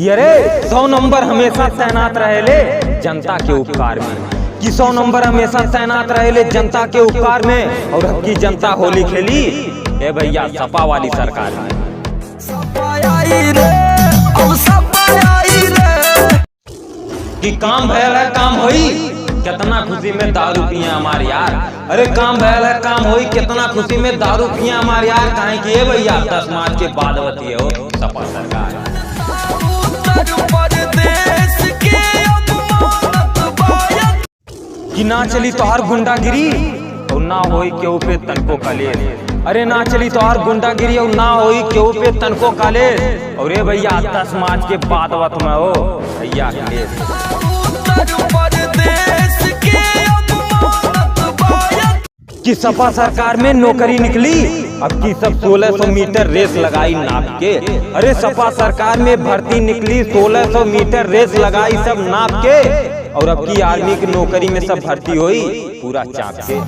कि अरे 100 नंबर हमेशा तैनात रहेले जनता के उपकार में, कि 100 नंबर हमेशा तैनात रहेले जनता के उपकार में। और अब की जनता होली खेली ए भैया सपा वाली सरकार में। कि काम भयल है काम होई, कितना खुशी में दारू पिए हमारे यार। अरे काम भयल है काम होई, कितना खुशी में दारू पिए हमारे यार। काहे कि ए भैया 10 मार्च के बाद बतिए हो सपा सरकार। कि ना चली तोहार गुंडागिरी और ना होई केहू पे तनको कलेश। अरे ना चली तोहार गुंडागिरी और ना होई केहू पे तनको कलेश। और ए भैया 10 मार्च के बाद वत में हो भैया कि सपा सरकार में नौकरी निकली, अब की सब 1600 मीटर रेस लगाई नाप के। अरे सपा सरकार में भर्ती निकली, 1600 मीटर रेस लगाई सब नाप के। और अब की आर्मी की नौकरी में सब भर्ती हुई पूरा चाप के।